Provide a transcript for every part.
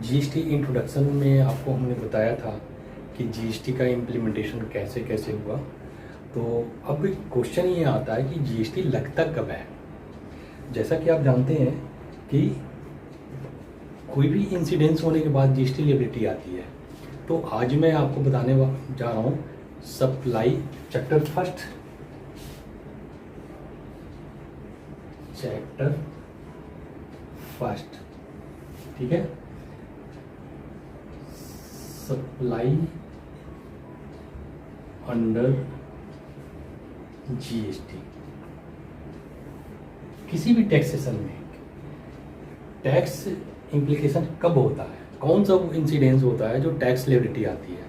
GST introduction में आपको हमने बताया था कि जीएसटी का इम्प्लीमेंटेशन कैसे कैसे हुआ। तो अब क्वेश्चन ये आता है कि जीएसटी लगता कब है। जैसा कि आप जानते हैं कि कोई भी इंसिडेंस होने के बाद जीएसटी लिएबिलिटी आती है। तो आज मैं आपको बताने जा रहा हूँ सप्लाई चैप्टर फर्स्ट, ठीक है। Supply under GST. किसी भी टैक्सेशन में टैक्स इम्प्लीकेशन कब होता है, कौन सा वो इंसिडेंस होता है जो टैक्स लिएबिलिटी आती है।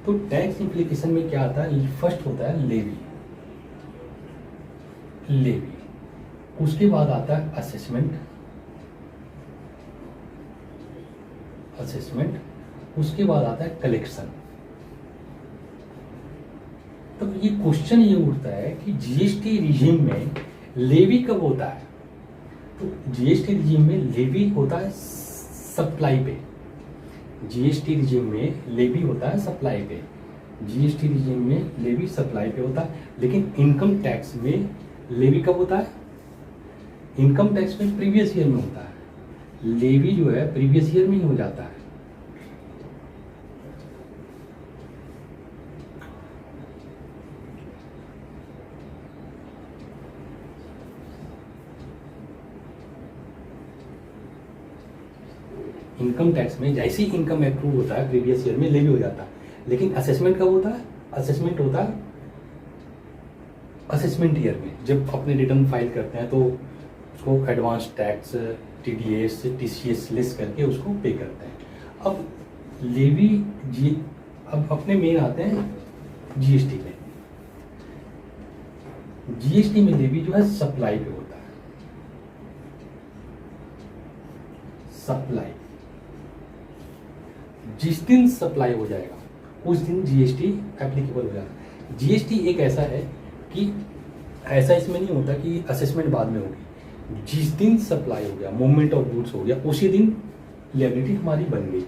तो टैक्स इम्प्लीकेशन में क्या आता है, फर्स्ट होता है लेवी, उसके बाद आता है असेसमेंट, उसके बाद आता है कलेक्शन। तो ये क्वेश्चन ये उठता है कि जीएसटी रिजीम में लेवी कब होता है। तो जीएसटी रिजीम में लेवी होता है सप्लाई पे, जीएसटी रिजीम में लेवी होता है सप्लाई पे, जीएसटी रिजीम में लेवी सप्लाई पे होता है। लेकिन इनकम टैक्स में लेवी कब होता है, इनकम टैक्स में प्रीवियस ईयर में होता है। लेवी जो है प्रीवियस ईयर में ही हो जाता है। इनकम टैक्स में जैसे ही इनकम अप्रूव होता है प्रीवियस ईयर में लेवी हो जाता है। लेकिन असेसमेंट कब होता है, असेसमेंट होता है असेसमेंट ईयर में, जब अपने रिटर्न फाइल करते हैं तो उसको advance tax TDS TCS less करके उसको पे करते हैं। अब लेवी अब अपने मेन आते हैं जीएसटी में। जीएसटी में लेवी जो है सप्लाई पे होता है, सप्लाई। जिस दिन सप्लाई हो जाएगा उस दिन जीएसटी एप्लीकेबल हो जाएगा। जीएसटी एक ऐसा है कि ऐसा इसमें नहीं होता कि असेसमेंट बाद में होगी। जिस दिन सप्लाई हो गया, मूवमेंट ऑफ गुड्स हो गया, उसी दिन लिएबिलिटी हमारी बन गई।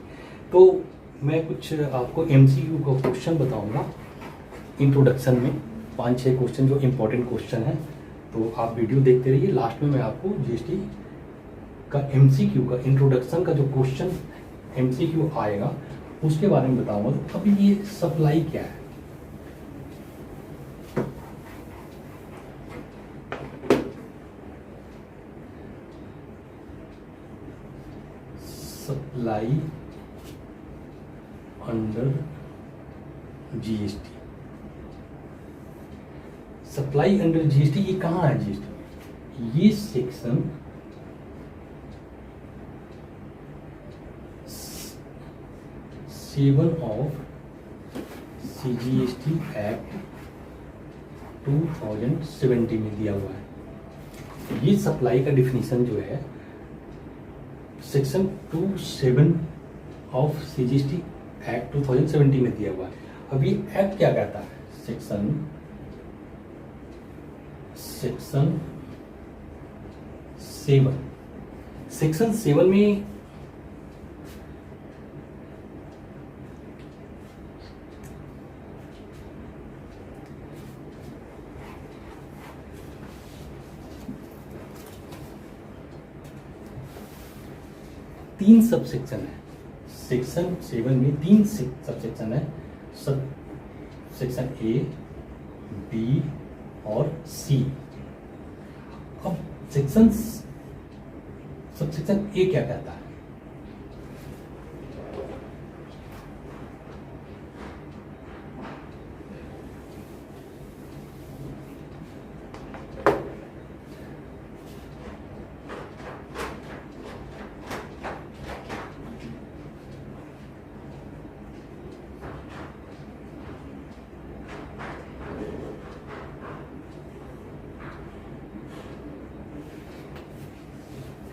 तो मैं कुछ आपको एमसीक्यू का क्वेश्चन बताऊंगा इंट्रोडक्शन में, 5-6 क्वेश्चन जो इम्पोर्टेंट क्वेश्चन हैं। तो आप वीडियो देखते रहिए, लास्ट में मैं आपको जीएसटी का एमसीक्यू का इंट्रोडक्शन का जो क्वेश्चन एमसीक्यू आएगा उसके बारे में बताऊंगा। तो अभी ये सप्लाई क्या है, supply under GST. Supply under GST ये कहाँ है जीएसटी में, ये सेक्शन 7 ऑफ सीजीएसटी एक्ट 2017 में दिया हुआ है। ये सप्लाई का डिफिनीशन जो है सेक्शन 27 ऑफ सीजीएसटी एक्ट 2017 में दिया हुआ है। अब ये एक्ट क्या कहता है, सेक्शन 7 में तीन सबसेक्शन है। सेक्शन 7 में 3 सबसेक्शन है, सेक्शन ए, बी और सी। अब सबसेक्शन ए क्या कहता है,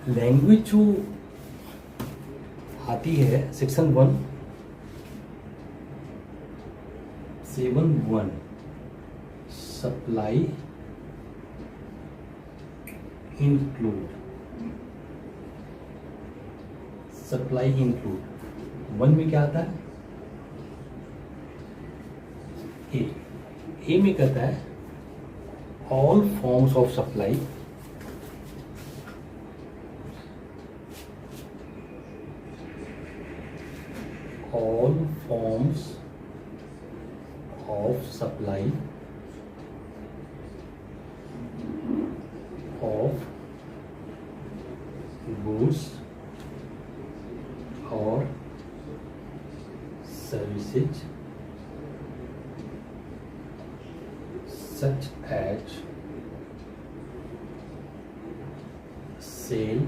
लैंग्वेज जो आती है सेक्शन 171 सप्लाई इंक्लूड वन में क्या आता है, ए में कहता है all forms of supply all forms of supply of goods or services such as sale,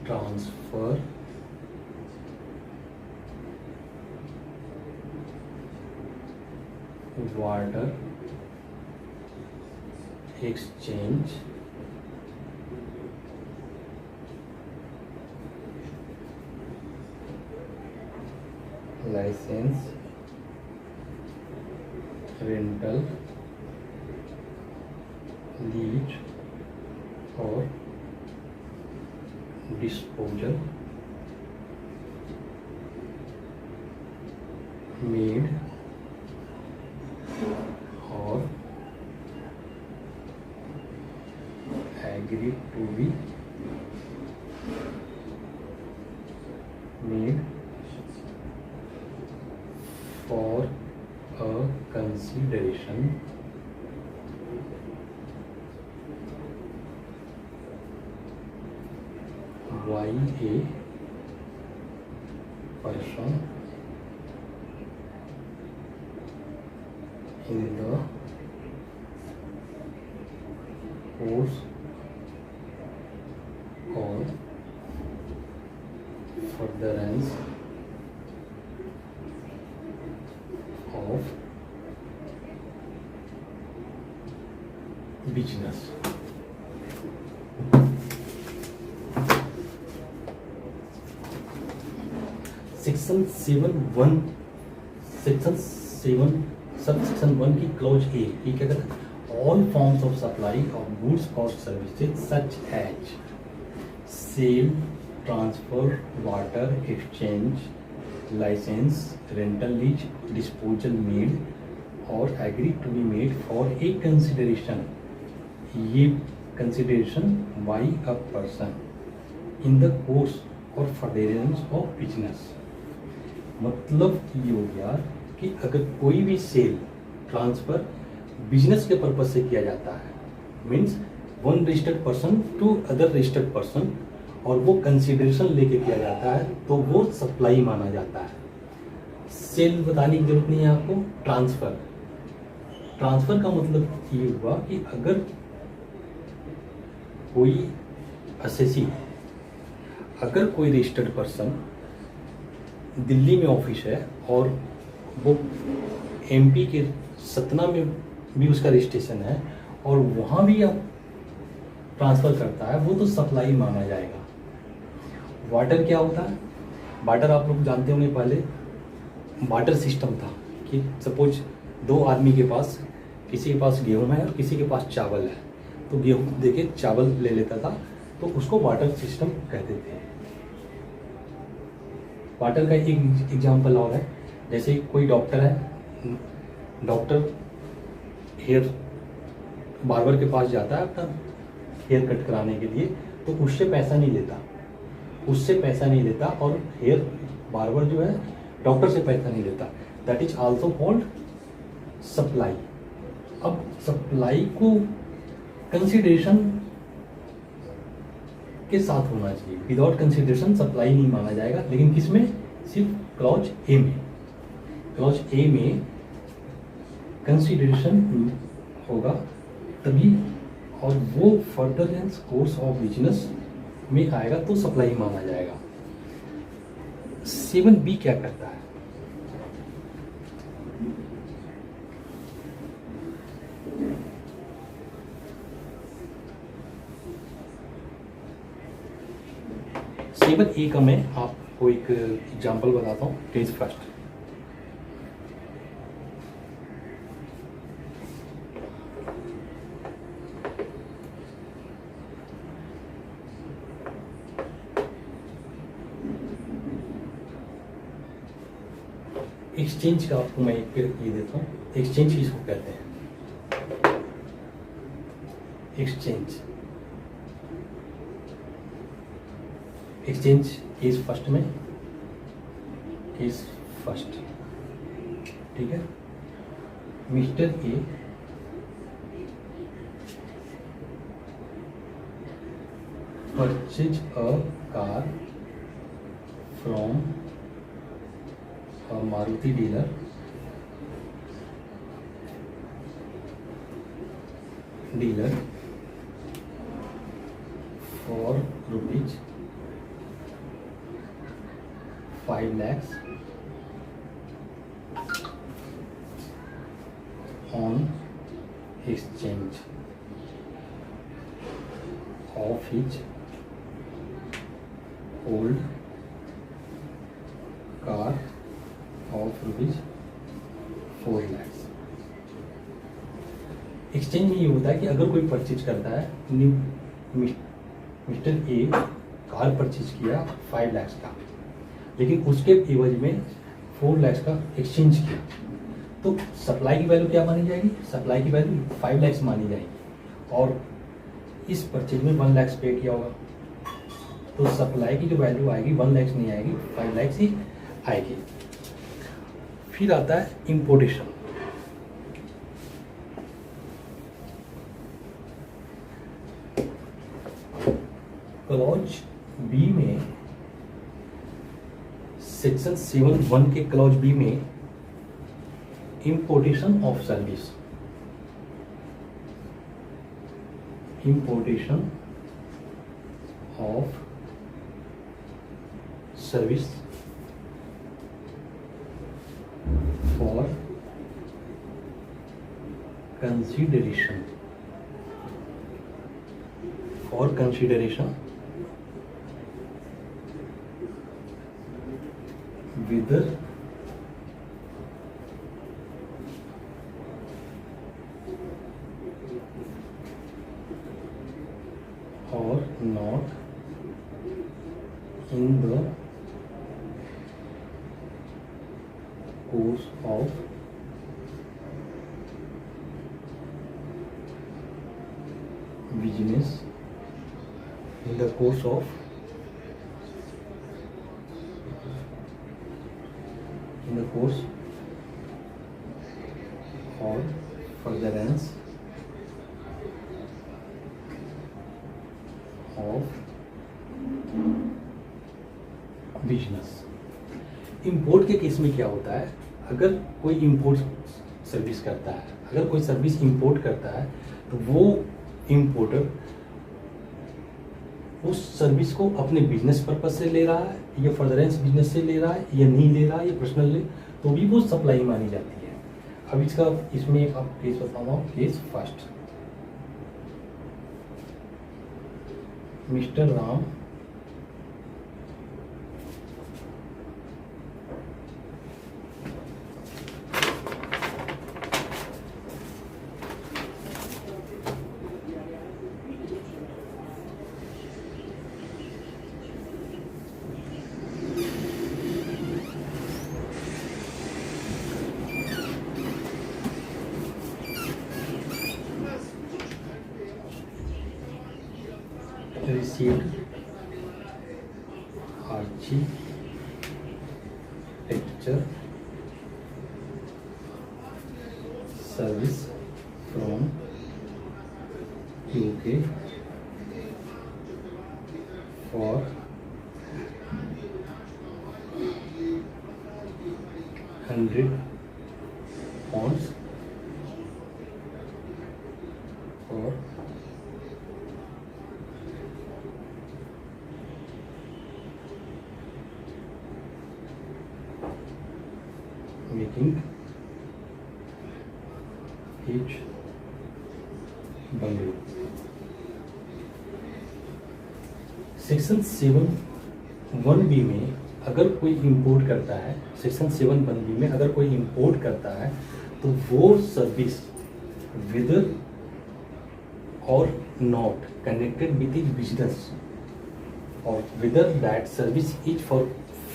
transfer, barter exchange, licence, rental, lease और डिस्पोजल मेड और agreed to be made for a consideration by a person in the course or furtherance of business. Section 7(1) section 7 sub section 1 की clause A ये क्या कहता है, all forms of supply of goods और services such as sale, transfer, barter exchange, licence, rental lease, disposal made और agree to be made for a consideration, ये consideration by a person in the course और furtherance of business. मतलब ये हो गया कि अगर कोई भी सेल ट्रांसफर बिजनेस के पर्पज से किया जाता है, means one registered person to other registered person, और वो कंसिडरेशन लेके किया जाता है तो वो सप्लाई माना जाता है। सेल बताने की जरूरत नहीं है आपको। ट्रांसफर, ट्रांसफर का मतलब ये हुआ कि अगर कोई असेसी, अगर कोई रजिस्टर्ड पर्सन दिल्ली में ऑफिस है और वो एमपी के सतना में भी उसका रजिस्ट्रेशन है और वहाँ भी आप ट्रांसफ़र करता है, वो तो सप्लाई माना जाएगा। वाटर क्या होता है? वाटर आप लोग जानते होंगे, पहले वाटर सिस्टम था कि सपोज दो आदमी के पास, किसी के पास गेहूँ है और किसी के पास चावल है, तो गेहूँ देके चावल ले लेता था, तो उसको वाटर सिस्टम कहते थे। वाटर का एक एग्जांपल और है, जैसे कोई डॉक्टर है, डॉक्टर हेयर बार्बर के पास जाता है अपना हेयर कट कराने के लिए, तो उससे पैसा नहीं लेता, और हेयर बार्बर जो है डॉक्टर से पैसा नहीं लेता। That is also called supply. अब सप्लाई को कंसिडरेशन के साथ होना चाहिए, विदाउट कंसिडरेशन सप्लाई नहीं माना जाएगा। लेकिन किसमें? सिर्फ क्लॉज ए में। क्लॉज ए में कंसिडरेशन होगा तभी, और वो फर्दरेंस कोर्स ऑफ बिजनेस में आएगा तो सप्लाई माना जाएगा। 7B क्या करता है? सेवन ए का मैं आपको एक एग्जांपल बताता हूँ। पेज फर्स्ट, एक्सचेंज का आपको मैं एक ये देता हूँ, एक्सचेंज किसको कहते हैं? एक्सचेंज, एक्सचेंज केस फर्स्ट में, केस फर्स्ट, ठीक है। Mister A purchase a car from a Maruti dealer for rupees 5 lakhs on exchange of his old car of rupees 4 lakhs। Exchange में ये होता है कि अगर कोई परचेज करता है, मिस्टर ए कार परचेज किया 5 लाख का, लेकिन उसके एवज में 4 लाख का एक्सचेंज किया, तो सप्लाई की वैल्यू क्या मानी जाएगी? सप्लाई की वैल्यू 5 लाख मानी जाएगी, और इस परचेज में 1 लाख पे किया होगा, तो सप्लाई की जो वैल्यू आएगी 1 लाख नहीं आएगी, 5 लाख ही आएगी। फिर आता है इंपोर्टेशन। क्लॉज बी में, सेक्शन 7(1) के क्लॉज बी में importation of service, importation of service for consideration, whether or not in the course of business, in the course of or furtherance of business. Import के case में क्या होता है? अगर कोई इंपोर्ट सर्विस करता है, अगर कोई सर्विस इंपोर्ट करता है, तो वो इंपोर्टर उस सर्विस को अपने बिजनेस पर्पज से ले रहा है या फर्दरेंस बिजनेस से ले रहा है या नहीं ले रहा है या पर्सनल ले, तो भी वो सप्लाई मानी जाती है। अब इसका इसमें आप केस बताऊंगा, case first. Mister Ram received architecture service from UK for 100 pounds for making each bundle। Section 7(1)(b) में अगर कोई इंपोर्ट करता है, सेक्शन 7(1)(b) में अगर कोई इंपोर्ट करता है, तो वो सर्विस विदर और not connected with is business, और whether that service is for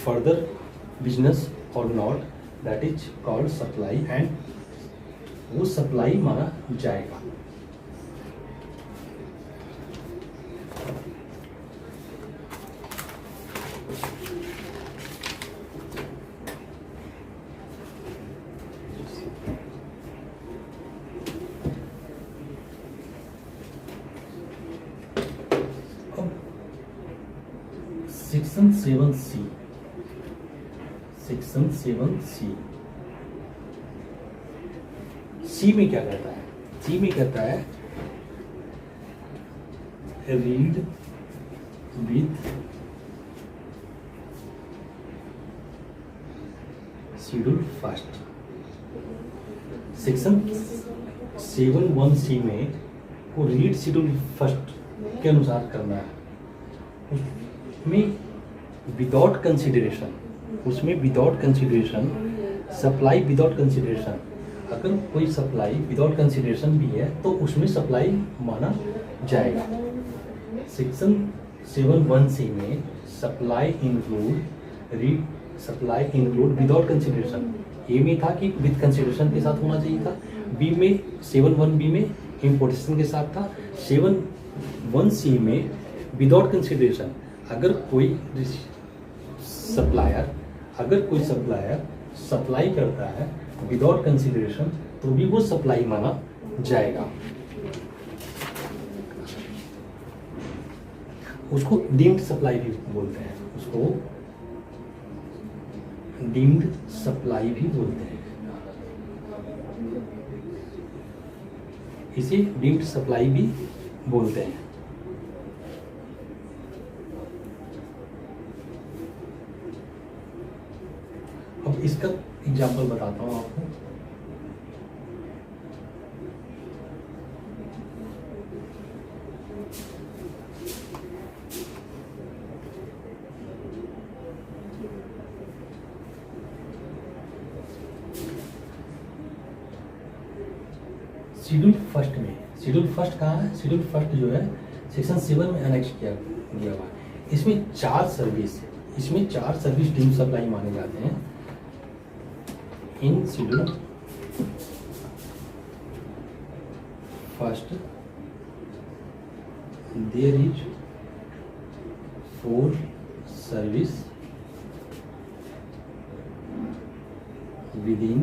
further business or not that is called supply, and वो सप्लाई माना जाएगा। सेक्शन 7C, सेक्शन 7C, सी में क्या कहता है? सी में कहता है read with schedule first. Section 7(1)(c) में वो रीड शेड्यूल फर्स्ट के अनुसार करना है। उसमें विदाउट कंसिडरेशन, उसमें without consideration, supply without consideration, अगर कोई सप्लाई विदाउट कंसिडरेशन भी है तो उसमें सप्लाई माना जाएगा। सेक्शन 7(1)(c) में supply include read, supply include without consideration. A में था कि विद कंसिडरेशन के साथ होना चाहिए था, बी में 7(1)(b) में इम्पोर्टेशन के साथ था, 7(1)(c) में विदाउट कंसिडरेशन। अगर कोई सप्लायर सप्लाई करता है विदाउट कंसिडरेशन तो भी वो सप्लाई माना जाएगा। उसको डीम्ड सप्लाई भी बोलते हैं, उसको डीम्ड सप्लाई भी बोलते हैं। इसे डीम्ड सप्लाई भी बोलते हैं। अब इसका एग्जाम्पल बताता हूँ आपको। शेड्यूल फर्स्ट में, शेड्यूल फर्स्ट कहाँ है? शेड्यूल फर्स्ट जो है सेक्शन 7 में एनेक्स किया गया हुआ है। इसमें 4 सर्विस डीम्ड सप्लाई माने जाते हैं। In schedule first there is 4 service within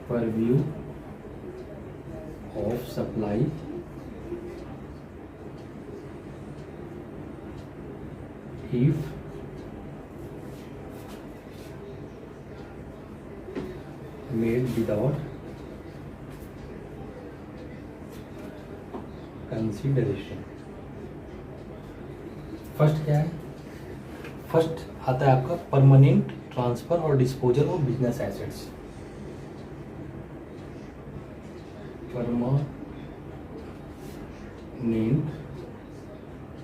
purview of supply if made without consideration। First क्या है? फर्स्ट आता है आपका परमानेंट ट्रांसफर और disposal of business assets. Permanent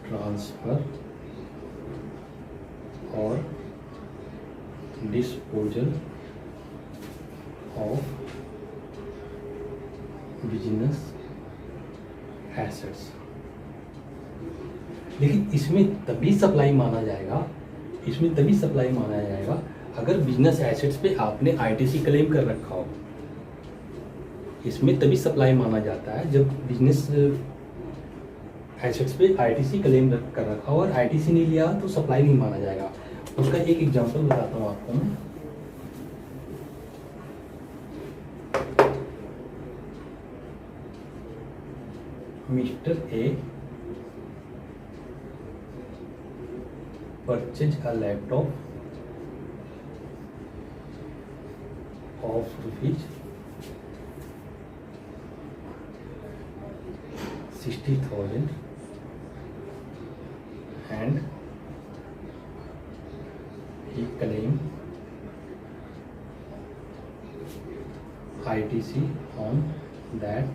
transfer और डिस्पोजल ऑफ बिजनेस एसेट्स। लेकिन इसमें तभी सप्लाई माना जाएगा, अगर बिजनेस एसेट्स पे आपने आईटीसी क्लेम कर रखा हो। इसमें तभी सप्लाई माना जाता है जब बिजनेस एसेट्स पे आईटीसी क्लेम कर रखा हो, और आईटीसी नहीं लिया तो सप्लाई नहीं माना जाएगा। उसका एक एग्जांपल बताता हूँ आपको मैं। Mister A purchase a laptop off rupees 60,000 and he claimed ITC on that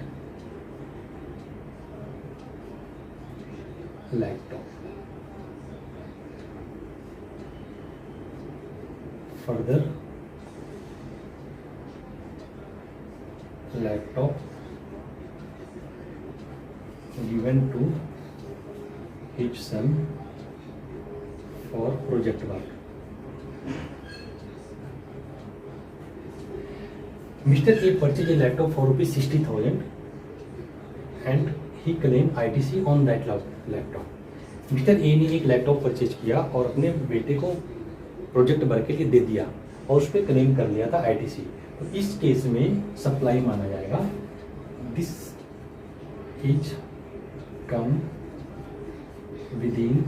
laptop. Further, laptop given to his son for project work. Mister A purchase a laptop for ₹60,000 and he claim ITC on that laptop. Mister A ने एक laptop purchase किया और अपने बेटे को project work के लिए दे दिया और उस पर क्लेम कर लिया था ITC। तो इस केस में सप्लाई माना जाएगा। This is come within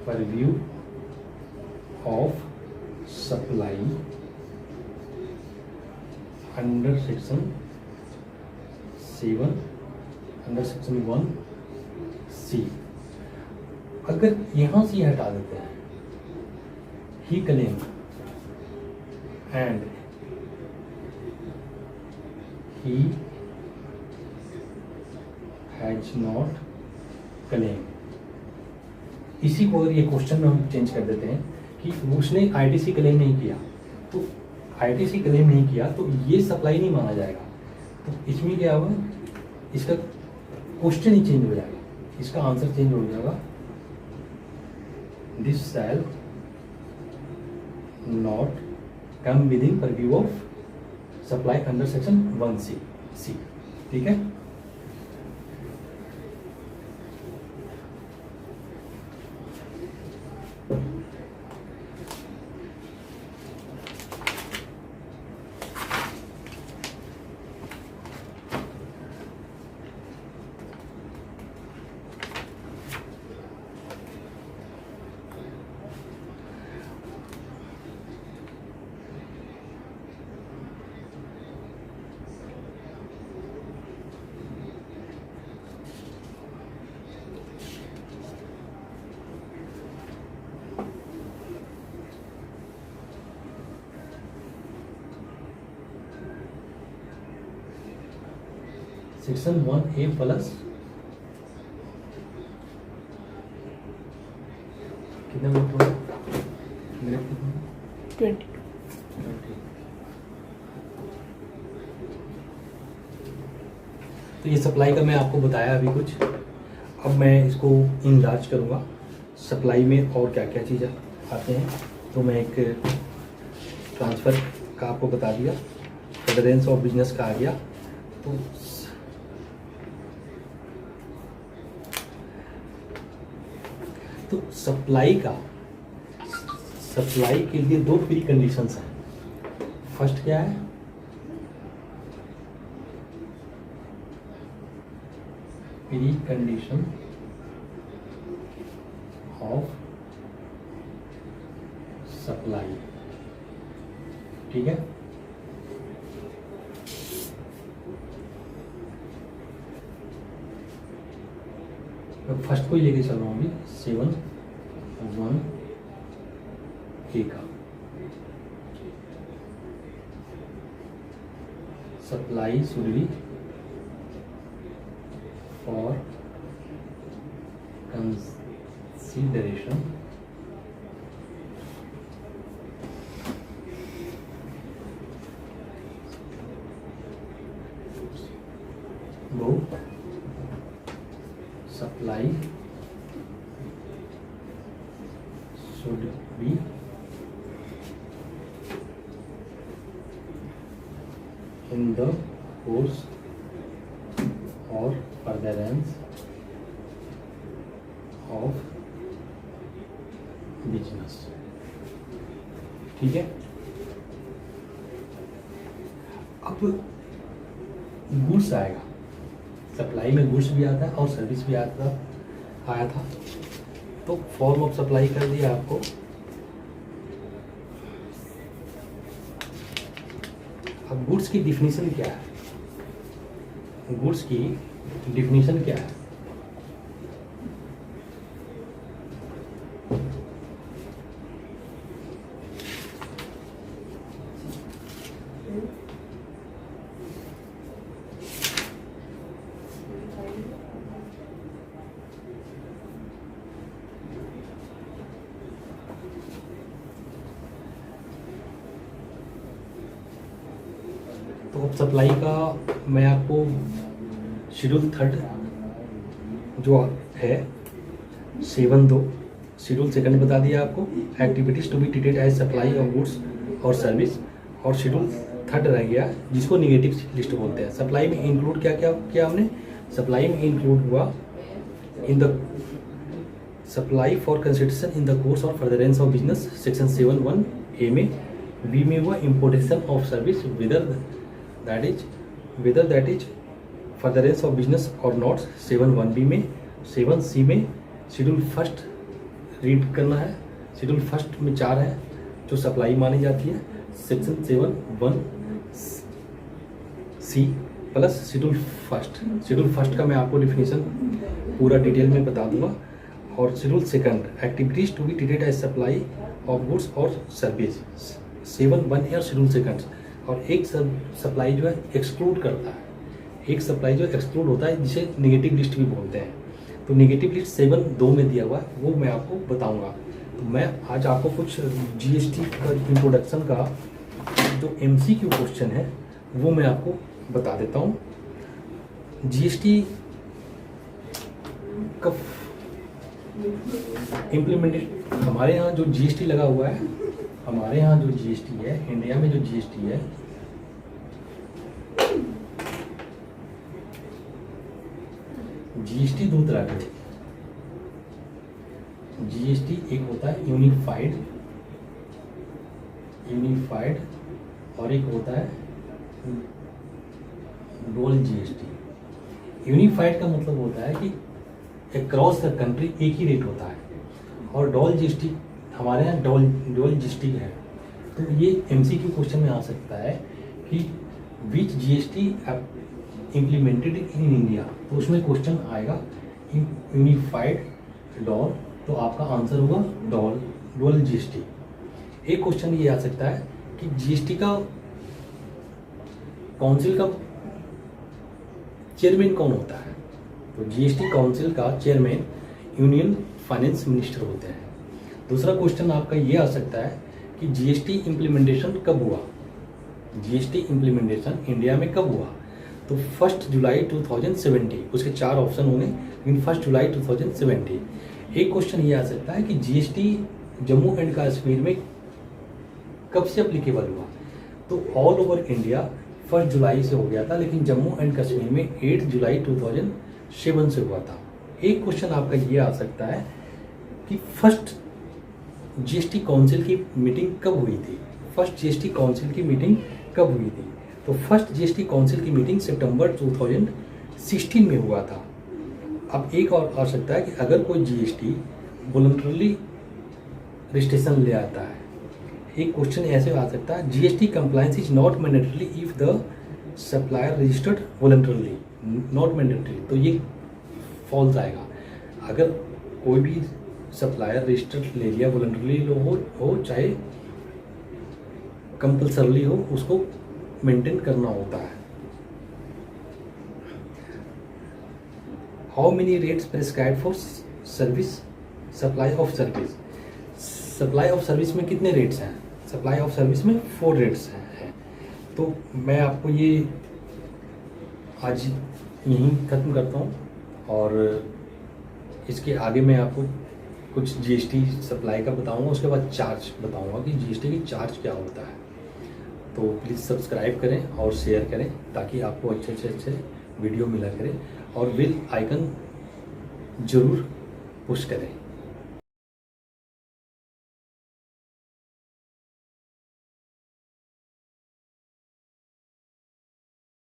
purview of supply under section 7 under section 1C। अगर यहां से हटा देते हैं he claim and he has not claim, इसी को अगर ये क्वेश्चन में हम चेंज कर देते हैं कि उसने ITC क्लेम नहीं किया, तो ITC क्लेम नहीं किया तो ये सप्लाई नहीं माना जाएगा। तो इसमें क्या होगा, इसका क्वेश्चन ही चेंज हो जाएगा, इसका आंसर चेंज हो जाएगा। This shall not come with in purview of supply under section 1C। ठीक है। सेक्शन 1A प्लस कितने मिनट हुआ? 20। तो ये सप्लाई का मैं आपको बताया अभी कुछ। अब मैं इसको इनलार्ज करूँगा, सप्लाई में और क्या क्या चीज़ें आते हैं। तो मैं एक ट्रांसफ़र का आपको बता दिया, फर्दरेंस ऑफ बिजनेस का आ गया। तो सप्लाई के लिए दो प्री कंडीशंस हैं। फर्स्ट क्या है, प्री कंडीशन ऑफ सप्लाई। ठीक है। मैं फर्स्ट को ही लेके चल रहा हूँ अभी, 7(1)(a) का supply should be for consideration वो supply should be in the course or furtherance of business। ठीक है। अब गुड्स आएगा, सप्लाई में गुड्स भी आता है और सर्विस भी आया था। तो फॉर्म ऑफ सप्लाई कर दिया आपको। अब गुड्स की डिफिनीशन क्या है, गुड्स की डिफिनीशन क्या है? तो अब सप्लाई का मैं आपको शेड्यूल 3 जो है 7(2) शेड्यूल सेकंड बता दिया आपको, activities to be treated as supply of goods और सर्विस। और शेड्यूल थर्ड रह गया जिसको निगेटिव लिस्ट बोलते हैं। सप्लाई में इंक्लूड क्या क्या किया हमने, सप्लाई में इंक्लूड हुआ in the supply for consideration in the course और furtherance of business section 7(1)(a) में। बी में हुआ importation of service whether that is furtherance of business और नॉट 7(1)(b) में। 7(c) में शेड्यूल फर्स्ट रीड करना है। शेड्यूल फर्स्ट में 4 है जो सप्लाई मानी जाती है, section 7(1)(c) plus schedule first. Schedule first का मैं आपको डिफिनेशन पूरा डिटेल में बता दूंगा। और schedule second activities to be treated as supply of goods और सर्विस 7(1) और शेड्यूल सेकंड। और एक सप्लाई जो है एक्सक्लूड करता है, एक सप्लाई जो एक्सक्लूड होता है जिसे नेगेटिव लिस्ट भी बोलते हैं। तो नेगेटिव लिस्ट 7(2) में दिया हुआ है, वो मैं आपको बताऊंगा। तो मैं आज आपको कुछ जीएसटी का इंट्रोडक्शन का जो MCQ क्वेश्चन है वो मैं आपको बता देता हूँ। जीएसटी का इम्प्लीमेंटेड हमारे यहाँ जो जीएसटी लगा हुआ है, हमारे यहाँ जो जीएसटी है, इंडिया में जो जीएसटी है, जीएसटी 2 तरह के। जीएसटी एक होता है यूनिफाइड और एक होता है डुअल जीएसटी। यूनिफाइड का मतलब होता है कि अक्रॉस द कंट्री एक ही रेट होता है, और डुअल जीएसटी हमारे यहाँ डुअल जीएसटी है। तो ये MCQ क्वेश्चन में आ सकता है कि विच जीएसटी इम्प्लीमेंटेड इन इंडिया, तो उसमें क्वेश्चन आएगा यूनिफाइड डॉल, तो आपका आंसर होगा डुअल जीएसटी। एक क्वेश्चन ये आ सकता है कि जीएसटी का काउंसिल का चेयरमैन कौन होता है, तो जीएसटी काउंसिल का चेयरमैन यूनियन फाइनेंस मिनिस्टर होते हैं। दूसरा क्वेश्चन आपका ये आ सकता है कि जीएसटी इम्प्लीमेंटेशन कब हुआ, जीएसटी इम्प्लीमेंटेशन इंडिया में कब हुआ, तो 1 जुलाई 2070। उसके 4 ऑप्शन होंगे, लेकिन 1 जुलाई 2070। एक क्वेश्चन ये आ सकता है कि जीएसटी जम्मू एंड कश्मीर में कब से अप्लीकेबल हुआ, तो ऑल ओवर इंडिया 1 जुलाई से हो गया था, लेकिन जम्मू एंड कश्मीर में 8 जुलाई 2007 से हुआ था। एक क्वेश्चन आपका ये आ सकता है कि फर्स्ट जीएसटी काउंसिल की मीटिंग कब हुई थी, फर्स्ट जीएसटी काउंसिल की मीटिंग कब हुई थी, तो फर्स्ट जीएसटी काउंसिल की मीटिंग सितंबर 2016 में हुआ था। अब एक और आ सकता है कि अगर कोई जीएसटी वॉलंटरली रजिस्ट्रेशन ले आता है, एक क्वेश्चन ऐसे आ सकता है GST compliance is not mandatory if the supplier registered voluntarily, not mandatory, तो ये फॉल्स आएगा। अगर कोई भी सप्लायर रजिस्टर्ड ले लिया, वॉलंटरली हो चाहे कंपल्सरली हो, उसको मेंटेन करना होता है। How many rates prescribed for service supply of service, supply of service में कितने रेट्स हैं, सप्लाई ऑफ सर्विस में 4 रेट्स हैं। तो मैं आपको ये आज यहीं ख़त्म करता हूँ, और इसके आगे मैं आपको कुछ जीएसटी सप्लाई का बताऊंगा, उसके बाद चार्ज बताऊंगा कि जीएसटी की चार्ज क्या होता है। तो प्लीज़ सब्सक्राइब करें और शेयर करें ताकि आपको अच्छे अच्छे वीडियो मिला करें, और बेल आइकन ज़रूर पुश करें।